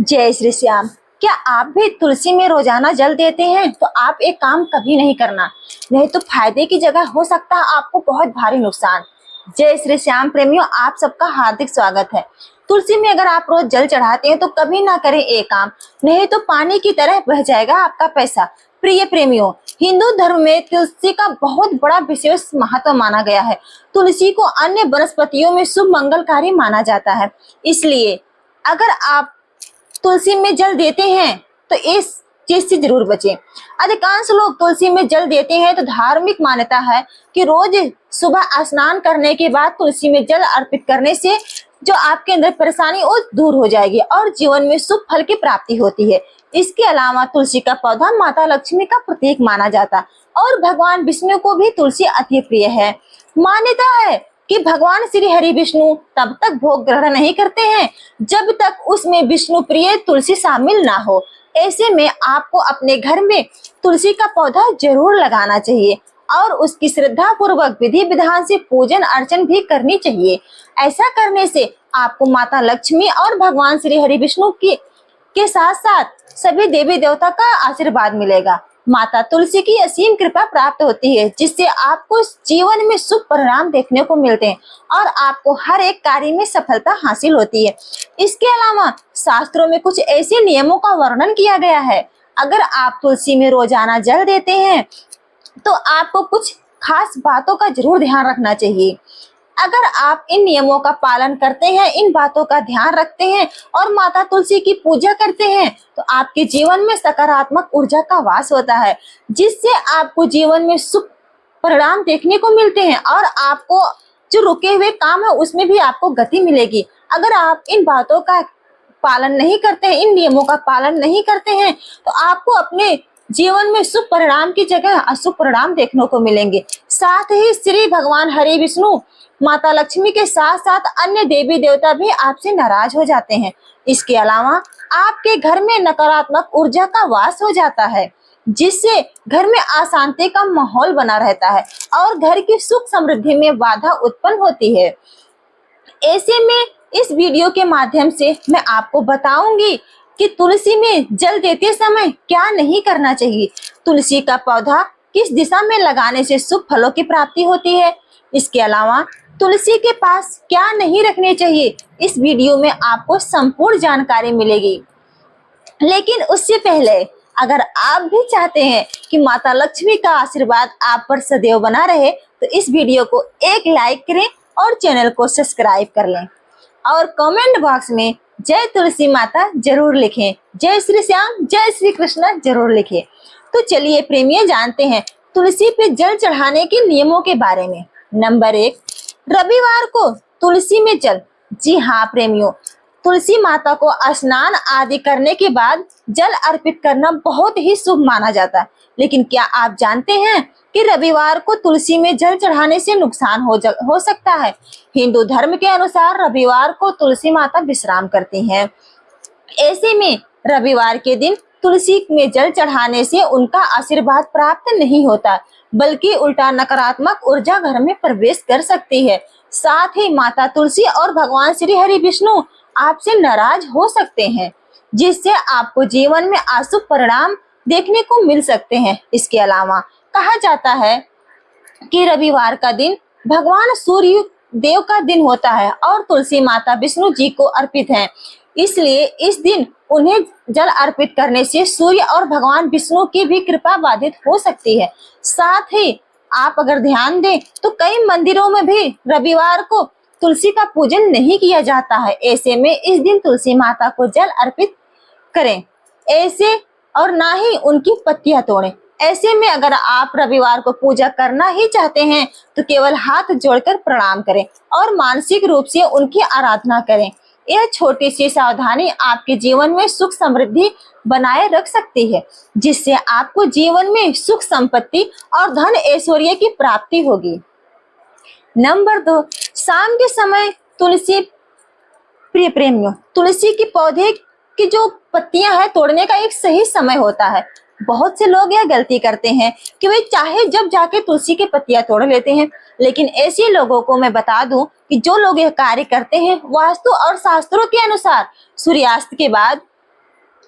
जय श्री श्याम। क्या आप भी तुलसी में रोजाना जल देते हैं? तो आप एक काम कभी नहीं करना, नहीं तो फायदे की जगह हो सकता है आपको बहुत भारी नुकसान। जय श्री श्याम प्रेमियों, आप सबका हार्दिक स्वागत है। तुलसी में अगर आप रोज जल चढ़ाते हैं तो कभी ना करें एक काम, नहीं तो पानी की तरह बह जाएगा आपका पैसा। प्रिय प्रेमियों, हिंदू धर्म में तुलसी का बहुत बड़ा विशेष महत्व माना गया है। तुलसी को अन्य वनस्पतियों में शुभ मंगलकारी माना जाता है। इसलिए अगर आप तुलसी में जल देते हैं तो इस चीज से जरूर बचें। अधिकांश लोग तुलसी में जल देते हैं तो धार्मिक मान्यता है कि रोज सुबह स्नान करने के बाद तुलसी में जल अर्पित करने से जो आपके अंदर परेशानी वो दूर हो जाएगी और जीवन में शुभ फल की प्राप्ति होती है। इसके अलावा तुलसी का पौधा माता लक्ष्मी का प्रतीक माना जाता और भगवान विष्णु को भी तुलसी अति प्रिय है। मान्यता है कि भगवान श्री हरि विष्णु तब तक भोग ग्रहण नहीं करते हैं जब तक उसमें विष्णु प्रिय तुलसी शामिल ना हो। ऐसे में आपको अपने घर में तुलसी का पौधा जरूर लगाना चाहिए और उसकी श्रद्धा पूर्वक विधि विधान से पूजन अर्चन भी करनी चाहिए। ऐसा करने से आपको माता लक्ष्मी और भगवान श्री हरि विष्णु के साथ साथ सभी देवी देवता का आशीर्वाद मिलेगा। माता तुलसी की असीम कृपा प्राप्त होती है, जिससे आपको जीवन में शुभ परिणाम देखने को मिलते हैं और आपको हर एक कार्य में सफलता हासिल होती है। इसके अलावा शास्त्रों में कुछ ऐसे नियमों का वर्णन किया गया है। अगर आप तुलसी में रोजाना जल देते हैं तो आपको कुछ खास बातों का जरूर ध्यान रखना चाहिए। अगर आप इन नियमों का पालन करते हैं, इन बातों का ध्यान रखते हैं और माता तुलसी की पूजा करते हैं तो आपके जीवन में सकारात्मक ऊर्जा का वास होता है, जिससे आपको जीवन में शुभ परिणाम देखने को मिलते हैं और आपको जो रुके हुए काम है उसमें भी आपको गति मिलेगी। अगर आप इन बातों का पालन नहीं करते हैं, इन नियमों का पालन नहीं करते हैं तो आपको अपने जीवन में शुभ परिणाम की जगह अशुभ परिणाम देखने को मिलेंगे। साथ ही श्री भगवान हरि विष्णु माता लक्ष्मी के साथ साथ अन्य देवी देवता भी आपसे नाराज हो जाते हैं। इसके अलावा आपके घर में नकारात्मक ऊर्जा का वास हो जाता है, जिससे घर में अशांति का माहौल बना रहता है और घर की सुख समृद्धि में बाधा उत्पन्न होती है। ऐसे में इस वीडियो के माध्यम से मैं आपको बताऊंगी कि तुलसी में जल देते समय क्या नहीं करना चाहिए, तुलसी का पौधा किस दिशा में लगाने से शुभ फलों की प्राप्ति होती है। इसके अलावा तुलसी के पास क्या नहीं रखने चाहिए, इस वीडियो में आपको संपूर्ण जानकारी मिलेगी। लेकिन उससे पहले अगर आप भी चाहते हैं कि माता लक्ष्मी का आशीर्वाद आप पर सदैव बना रहे तो इस वीडियो को एक लाइक करें और चैनल को सब्सक्राइब कर लें और कमेंट बॉक्स में जय तुलसी माता जरूर लिखें। जय श्री श्याम, जय श्री कृष्ण जरूर लिखें। तो चलिए प्रेमियों, जानते हैं तुलसी पे जल चढ़ाने के नियमों के बारे में। नंबर 1, रविवार को तुलसी में जल। जी हाँ प्रेमियों, तुलसी माता को स्नान आदि करने के बाद जल अर्पित करना बहुत ही शुभ माना जाता है। लेकिन क्या आप जानते हैं कि रविवार को तुलसी में जल चढ़ाने से नुकसान हो सकता है? हिंदू धर्म के अनुसार रविवार को तुलसी माता विश्राम करती हैं। ऐसे में रविवार के दिन तुलसी में जल चढ़ाने से उनका आशीर्वाद प्राप्त नहीं होता, बल्कि उल्टा नकारात्मक ऊर्जा घर में प्रवेश कर सकती है। साथ ही माता तुलसी और भगवान श्री हरि विष्णु आपसे नाराज हो सकते हैं, जिससे आपको जीवन में अशुभ परिणाम देखने को मिल सकते हैं। इसके अलावा कहा जाता है कि रविवार का दिन भगवान सूर्य देव का दिन होता है और तुलसी माता विष्णु जी को अर्पित है। इसलिए इस दिन उन्हें जल अर्पित करने से सूर्य और भगवान विष्णु की भी कृपा बाधित हो सकती है। साथ ही आप अगर ध्यान दें तो कई मंदिरों में भी रविवार को तुलसी का पूजन नहीं किया जाता है। ऐसे में इस दिन तुलसी माता को जल अर्पित करें ऐसे और ना ही उनकी पत्तियां तोड़ें। ऐसे में अगर आप रविवार को पूजा करना ही चाहते हैं तो केवल हाथ जोड़कर प्रणाम करें और मानसिक रूप से उनकी आराधना करें। यह छोटी सी सावधानी आपके जीवन में सुख समृद्धि बनाए रख सकती है, जिससे आपको जीवन में सुख संपत्ति और धन ऐश्वर्य की प्राप्ति होगी। नंबर 2, शाम के समय तुलसी। प्रिय प्रेमियों, तुलसी के पौधे की जो पत्तियां हैं तोड़ने का एक सही समय होता है। बहुत से लोग यह गलती करते हैं कि वे चाहे जब जाके तुलसी की पत्तियां तोड़ लेते हैं। लेकिन ऐसे लोगों को मैं बता दूं कि जो लोग यह कार्य करते हैं वास्तु और शास्त्रों के अनुसार सूर्यास्त के बाद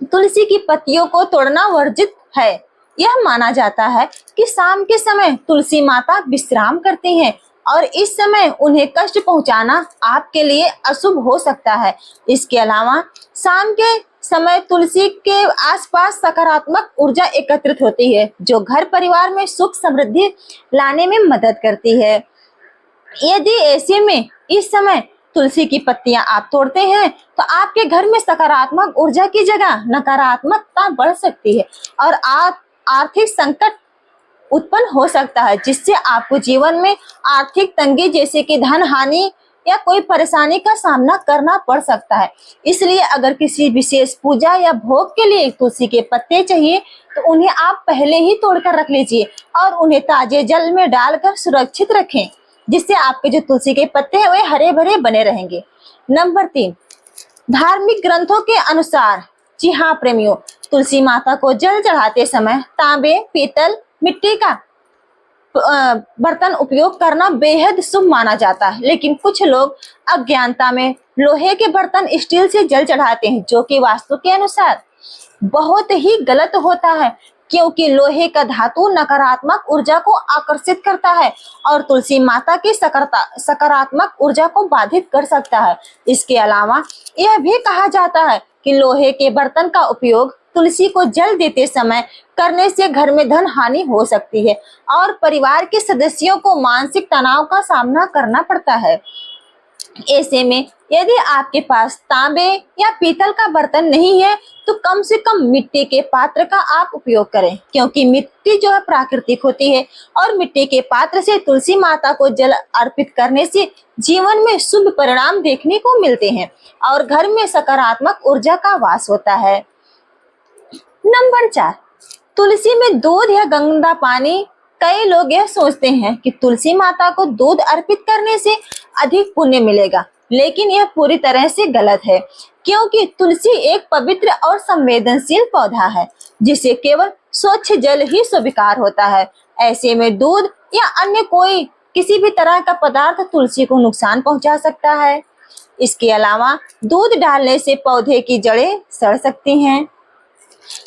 तुलसी की पत्तियों को तोड़ना वर्जित है। यह माना जाता है कि शाम के समय तुलसी माता विश्राम करती हैं और इस समय उन्हें कष्ट पहुंचाना आपके लिए अशुभ हो सकता है। इसके अलावा शाम के समय तुलसी के आसपास सकारात्मक ऊर्जा एकत्रित होती है, जो घर परिवार में सुख समृद्धि लाने में मदद करती है। यदि ऐसे में इस समय तुलसी की पत्तियां आप तोड़ते हैं तो आपके घर में सकारात्मक ऊर्जा की जगह नकारात्मकता बढ़ सकती है और आप आर्थिक संकट उत्पन्न हो सकता है, जिससे आपको जीवन में आर्थिक तंगी जैसे कि धन हानि या कोई परेशानी का सामना करना पड़ सकता है। इसलिए अगर किसी विशेष पूजा या भोग के लिए तुलसी के पत्ते चाहिए तो उन्हें आप पहले ही तोड़कर रख लीजिए और उन्हें ताजे जल में डालकर सुरक्षित रखें, जिससे आपके जो तुलसी के पत्ते हैं वे हरे भरे बने रहेंगे। नंबर 3, धार्मिक ग्रंथों के अनुसार, जी हाँ प्रेमियों, तुलसी माता को जल चढ़ाते समय तांबे, पीतल, मिट्टी का बर्तन उपयोग करना बेहद शुभ माना जाता है, लेकिन कुछ लोग अज्ञानता में लोहे के बर्तन, स्टील से जल चढ़ाते हैं, जो कि वास्तु के अनुसार बहुत ही गलत होता है, क्योंकि लोहे का धातु नकारात्मक ऊर्जा को आकर्षित करता है और तुलसी माता की सकारात्मक ऊर्जा को बाधित कर सकता है। इसके अलावा यह भी कहा जाता है कि लोहे के बर्तन का उपयोग तुलसी को जल देते समय करने से घर में धन हानि हो सकती है और परिवार के सदस्यों को मानसिक तनाव का सामना करना पड़ता है। ऐसे में यदि आपके पास तांबे या पीतल का बर्तन नहीं है तो कम से कम मिट्टी के पात्र का आप उपयोग करें, क्योंकि मिट्टी जो है प्राकृतिक होती है और मिट्टी के पात्र से तुलसी माता को जल अर्पित करने से जीवन में शुभ परिणाम देखने को मिलते हैं और घर में सकारात्मक ऊर्जा का वास होता है। नंबर 4, तुलसी में दूध या गंगा पानी। कई लोग यह सोचते हैं कि तुलसी माता को दूध अर्पित करने से अधिक पुण्य मिलेगा, लेकिन यह पूरी तरह से गलत है, क्योंकि तुलसी एक पवित्र और संवेदनशील पौधा है जिसे केवल स्वच्छ जल ही स्वीकार होता है। ऐसे में दूध या अन्य कोई किसी भी तरह का पदार्थ तुलसी को नुकसान पहुंचा सकता है। इसके अलावा दूध डालने से पौधे की जड़ें सड़ सकती हैं,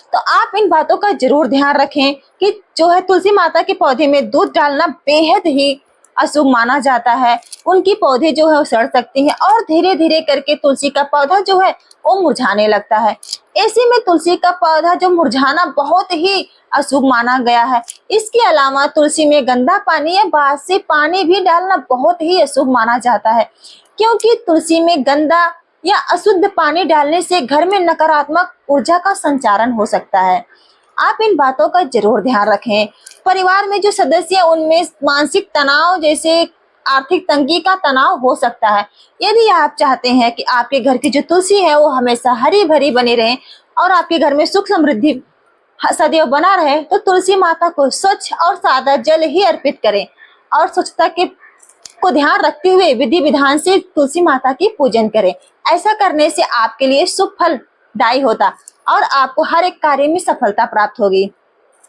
तो आप इन बातों का जरूर ध्यान रखें कि जो है तुलसी माता के पौधे में दूध डालना बेहद ही अशुभ माना जाता है। उनकी पौधे जो है वो सड़ सकती हैं और धीरे धीरे करके तुलसी का पौधा जो है वो मुरझाने लगता है। ऐसे में तुलसी का पौधा जो मुरझाना बहुत ही अशुभ माना गया है। इसके अलावा तुलसी में गंदा पानी या बासी पानी भी डालना बहुत ही अशुभ माना जाता है, क्योंकि तुलसी में गंदा या अशुद्ध पानी डालने से घर में नकारात्मक ऊर्जा का संचारण हो सकता है। आप इन बातों का जरूर ध्यान रखें। परिवार में जो सदस्य उनमें मानसिक तनाव जैसे आर्थिक तंगी का तनाव हो सकता है। यदि आप चाहते हैं कि आपके घर की जो तुलसी है वो हमेशा हरी भरी बनी रहे और आपके घर में सुख समृद्धि सदैव बना रहे, तो तुलसी माता को स्वच्छ और सादा जल ही अर्पित करें और स्वच्छता के को ध्यान रखते हुए विधि विधान से तुलसी माता की पूजन करें। ऐसा करने से आपके लिए शुभ फलदायी होता और आपको हर एक कार्य में सफलता प्राप्त होगी।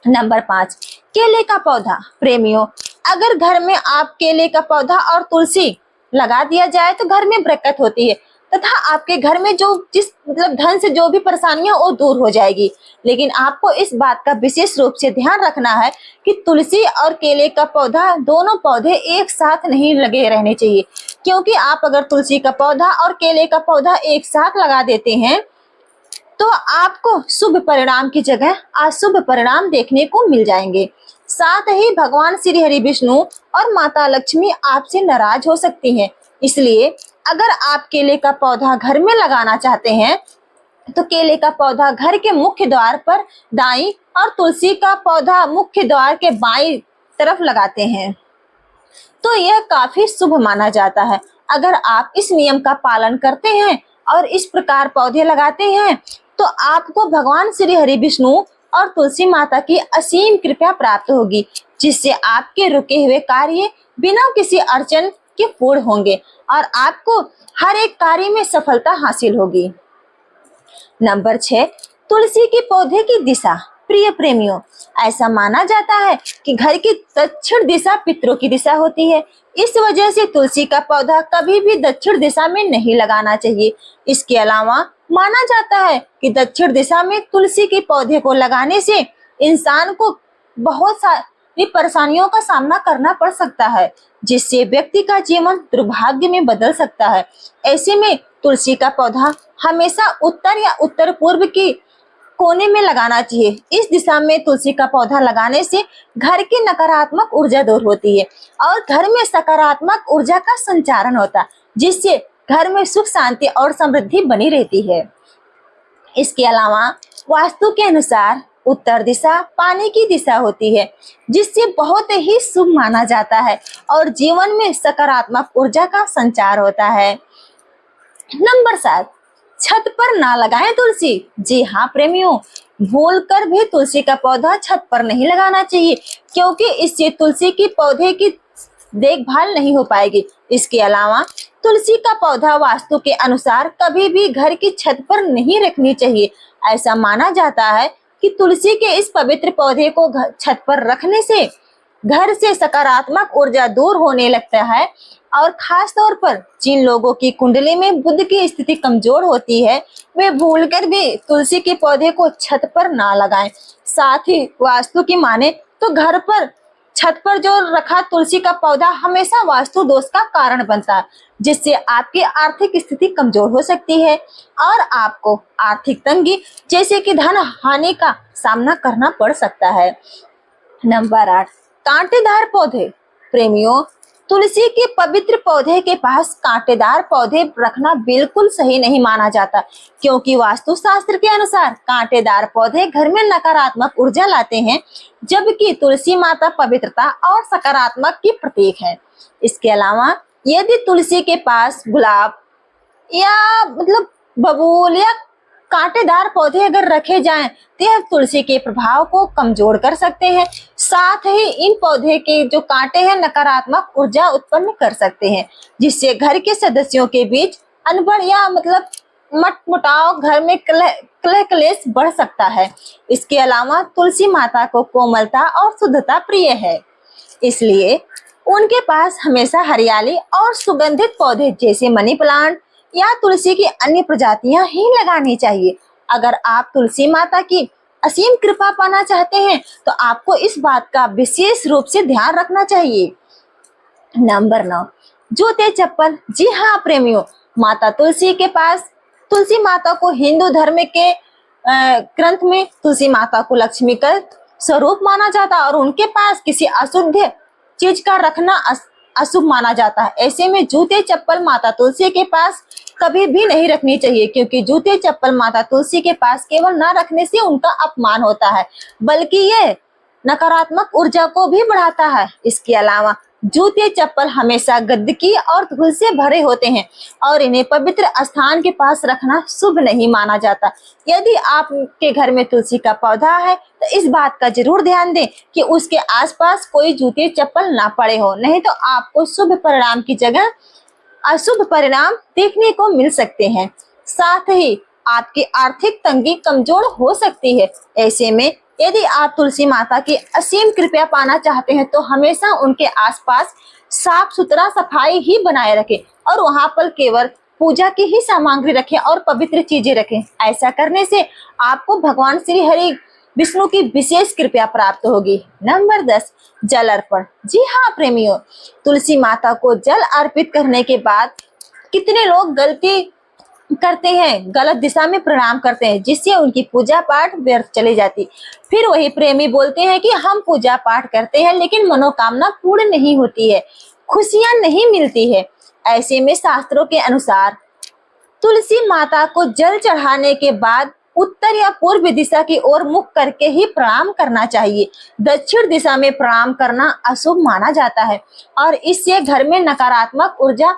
नंबर 5, केले का पौधा। प्रेमियों, अगर घर में आप केले का पौधा और तुलसी लगा दिया जाए तो घर में बरकत होती है तथा आपके घर में जो जिस धन से जो भी परेशानियां वो दूर हो जाएगी। लेकिन आपको इस बात का विशेष रूप से ध्यान रखना है कि तुलसी और केले का पौधा दोनों पौधे एक साथ नहीं लगे रहने चाहिए, क्योंकि आप अगर तुलसी का पौधा और केले का पौधा एक साथ लगा देते हैं तो आपको शुभ परिणाम की जगह अशुभ परिणाम देखने को मिल जाएंगे। साथ ही भगवान श्री हरि विष्णु और माता लक्ष्मी आपसे नाराज हो सकती हैं। इसलिए अगर आप केले का पौधा घर में लगाना चाहते हैं तो केले का पौधा घर के मुख्य द्वार पर दाईं और तुलसी का पौधा मुख्य द्वार के बाईं तरफ लगाते हैं, तो यह काफी शुभ माना जाता है। अगर आप इस नियम का पालन करते हैं और इस प्रकार पौधे लगाते हैं तो आपको भगवान श्री हरि विष्णु और तुलसी माता की असीम कृपा प्राप्त होगी, जिससे आपके रुके हुए कार्य बिना किसी अड़चन के पूर्ण होंगे और आपको हर एक कार्य में सफलता हासिल होगी। नंबर 6, तुलसी के पौधे की दिशा। प्रिय प्रेमियों, ऐसा माना जाता है कि घर की दक्षिण दिशा पितरों की दिशा होती है। इस वजह से तुलसी का पौधा कभी भी दक्षिण दिशा में नहीं लगाना चाहिए। इसके अलावा माना जाता है कि दक्षिण दिशा में तुलसी के पौधे को लगाने से इंसान को बहुत सारी परेशानियों का सामना करना पड़ सकता है, जिससे व्यक्ति का जीवन दुर्भाग्य में बदल सकता है। ऐसे में तुलसी का पौधा हमेशा उत्तर या उत्तर पूर्व की कोने में लगाना चाहिए। इस दिशा में तुलसी का पौधा लगाने से घर की नकारात्मक ऊर्जा दूर होती है और घर में सकारात्मक ऊर्जा का संचारण होता है, जिससे घर में सुख शांति और समृद्धि बनी रहती है। इसके अलावा वास्तु के अनुसार उत्तर दिशा पानी की दिशा होती है, जिससे बहुत ही शुभ माना जाता है और जीवन में सकारात्मक ऊर्जा का संचार होता है। नंबर 7, छत पर ना लगाएं तुलसी। जी हाँ प्रेमियों, भूलकर भी तुलसी का पौधा छत पर नहीं लगाना चाहिए, क्योंकि इससे तुलसी की पौधे की देखभाल नहीं हो पाएगी। इसके अलावा तुलसी का पौधा वास्तु के अनुसार कभी भी घर की छत पर नहीं रखनी चाहिए। ऐसा माना जाता है कि तुलसी के इस पवित्र पौधे को छत पर रखने से घर से सकारात्मक ऊर्जा दूर होने लगता है और खास तौर पर जिन लोगों की कुंडली में बुध की स्थिति कमजोर होती है, वे भूलकर भी तुलसी के पौधे को छत पर ना लगाएं। साथ ही वास्तु की माने तो घर पर छत पर जो रखा तुलसी का पौधा हमेशा वास्तु दोष का कारण बनता है, जिससे आपकी आर्थिक स्थिति कमजोर हो सकती है और आपको आर्थिक तंगी जैसे कि धन हानि का सामना करना पड़ सकता है। नंबर 8, कांटेदार पौधे। प्रेमियों, तुलसी के पवित्र पौधे के पास कांटेदार पौधे रखना बिल्कुल सही नहीं माना जाता, क्योंकि वास्तुशास्त्र के अनुसार कांटेदार पौधे घर में नकारात्मक ऊर्जा लाते हैं, जबकि तुलसी माता पवित्रता और सकारात्मक की प्रतीक है। इसके अलावा यदि तुलसी के पास गुलाब या बबूल या कांटेदार पौधे अगर रखे जाएं तो यह तुलसी के प्रभाव को कमजोर कर सकते हैं। साथ ही इन पौधे के जो कांटे हैं नकारात्मक ऊर्जा उत्पन्न कर सकते हैं, जिससे घर के सदस्यों के बीच अनबन या मतमुटाव, घर में कलह क्लेश बढ़ सकता है। इसके अलावा तुलसी माता को कोमलता और शुद्धता प्रिय है, इसलिए उनके पास हमेशा हरियाली और सुगंधित पौधे जैसे मनी प्लांट या तुलसी की अन्य प्रजातियां ही लगानी चाहिए। अगर आप तुलसी माता की असीम कृपा पाना चाहते हैं तो आपको इस बात का विशेष रूप से ध्यान रखना चाहिए। नंबर 9, जूते चप्पल। जी हाँ प्रेमियों, माता तुलसी के पास तुलसी माता को हिंदू धर्म के ग्रंथ में तुलसी माता को लक्ष्मी का स्वरूप माना जाता है और उनके पास किसी अशुद्ध चीज का रखना अशुभ माना जाता है। ऐसे में जूते चप्पल माता तुलसी के पास कभी भी नहीं रखनी चाहिए, क्योंकि जूते चप्पल माता तुलसी के पास केवल न रखने से उनका अपमान होता है, बल्कि ये नकारात्मक ऊर्जा को भी बढ़ाता है। इसके अलावा जूते चप्पल हमेशा गंदगी और धूल से भरे होते हैं और इन्हें पवित्र स्थान के पास रखना शुभ नहीं माना जाता। यदि आपके घर में तुलसी का पौधा है तो इस बात का जरूर ध्यान दें कि उसके आसपास कोई जूते चप्पल ना पड़े हो, नहीं तो आपको शुभ परिणाम की जगह अशुभ परिणाम देखने को मिल सकते हैं। साथ ही आपकी आर्थिक तंगी कमजोर हो सकती है। ऐसे में यदि आप तुलसी माता की असीम कृपा पाना चाहते हैं तो हमेशा उनके आसपास साफ सुथरा सफाई ही बनाए रखें और वहां पर केवल पूजा की ही सामग्री रखें और पवित्र चीजें रखें। ऐसा करने से आपको भगवान श्री हरि विष्णु की विशेष कृपा प्राप्त होगी। नंबर 10, जल अर्पण। जी हाँ प्रेमियों, तुलसी माता को जल अर्पित करने के बाद कितने लोग गलती करते हैं, गलत दिशा में प्रणाम करते हैं, जिससे उनकी पूजा पाठ व्यर्थ चली जाती। फिर वही प्रेमी बोलते हैं कि हम पूजा पाठ करते हैं लेकिन मनोकामना पूर्ण नहीं होती है, खुशियां नहीं मिलती है। ऐसे में शास्त्रों के अनुसार तुलसी माता को जल चढ़ाने के बाद उत्तर या पूर्व दिशा की ओर मुख करके ही प्रणाम करना चाहिए। दक्षिण दिशा में प्रणाम करना अशुभ माना जाता है और इससे घर में नकारात्मक ऊर्जा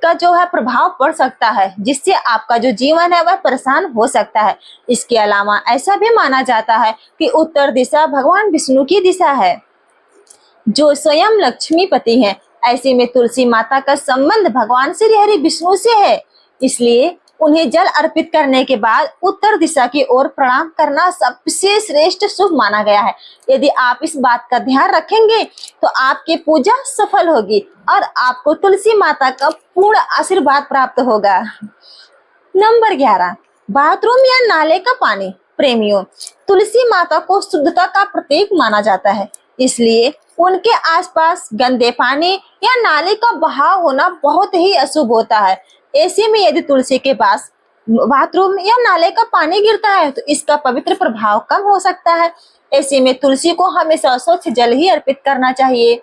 का जो है प्रभाव पड़ सकता है, जिससे आपका जो जीवन है वह परेशान हो सकता है। इसके अलावा ऐसा भी माना जाता है कि उत्तर दिशा भगवान विष्णु की दिशा है, जो स्वयं लक्ष्मीपति हैं। ऐसे में तुलसी माता का संबंध भगवान श्री हरि विष्णु से है, इसलिए उन्हें जल अर्पित करने के बाद उत्तर दिशा की ओर प्रणाम करना सबसे श्रेष्ठ शुभ माना गया है। यदि आप इस बात का ध्यान रखेंगे तो आपकी पूजा सफल होगी और आपको तुलसी माता का पूर्ण आशीर्वाद प्राप्त होगा। नंबर 11, बाथरूम या नाले का पानी। प्रेमियों, तुलसी माता को शुद्धता का प्रतीक माना जाता है, इसलिए उनके आसपास गंदे पानी या नाले का बहाव होना बहुत ही अशुभ होता है। ऐसे में यदि तुलसी के पास बाथरूम या नाले का पानी गिरता है तो इसका पवित्र प्रभाव कम हो सकता है। ऐसे में तुलसी को हमेशा स्वच्छ जल ही अर्पित करना चाहिए।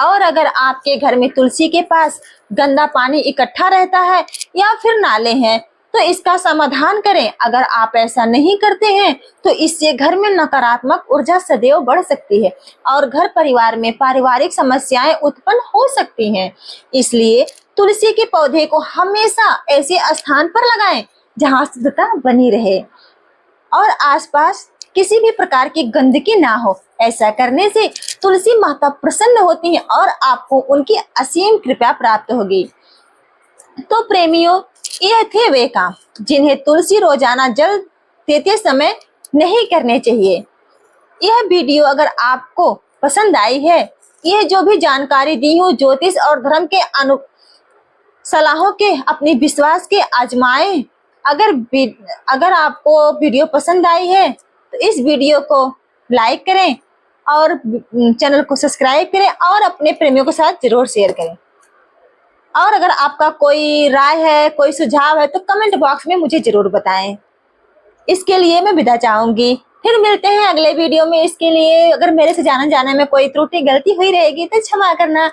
और अगर आपके घर में तुलसी के पास गंदा पानी इकट्ठा रहता है या फिर नाले हैं तो इसका समाधान करें। अगर आप ऐसा नहीं करते हैं तो इससे घर में नकारात्मक ऊर्जा सदैव बढ़ सकती है और घर परिवार में पारिवारिक समस्याएं उत्पन्न हो सकती हैं। इसलिए तुलसी के पौधे को हमेशा ऐसे स्थान पर लगाएं जहां शुद्धता बनी रहे और आसपास किसी भी प्रकार की गंदगी ना हो। ऐसा करने से तुलसी माता प्रसन्न होती हैं और आपको उनकी असीम कृपा प्राप्त होगी। तो प्रेमियों, यह थे वे काम जिन्हें तुलसी रोजाना जल देते समय नहीं करने चाहिए। यह वीडियो अगर आपको पसंद आई है, यह जो भी जानकारी दी हूँ ज्योतिष और धर्म के सलाहों के अपने विश्वास के आजमाएं। अगर आपको वीडियो पसंद आई है तो इस वीडियो को लाइक करें और चैनल को सब्सक्राइब करें और अपने प्रेमियों के साथ जरूर शेयर करें। और अगर आपका कोई राय है, कोई सुझाव है तो कमेंट बॉक्स में मुझे जरूर बताएं। इसके लिए मैं विदा चाहूंगी। फिर मिलते हैं अगले वीडियो में। इसके लिए अगर मेरे से जाने में कोई त्रुटि गलती हुई रहेगी तो क्षमा करना।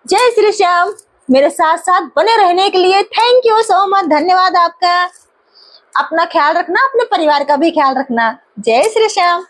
जय श्री श्याम। मेरे साथ साथ बने रहने के लिए थैंक यू सो मच। धन्यवाद आपका। अपना ख्याल रखना, अपने परिवार का भी ख्याल रखना। जय श्री श्याम।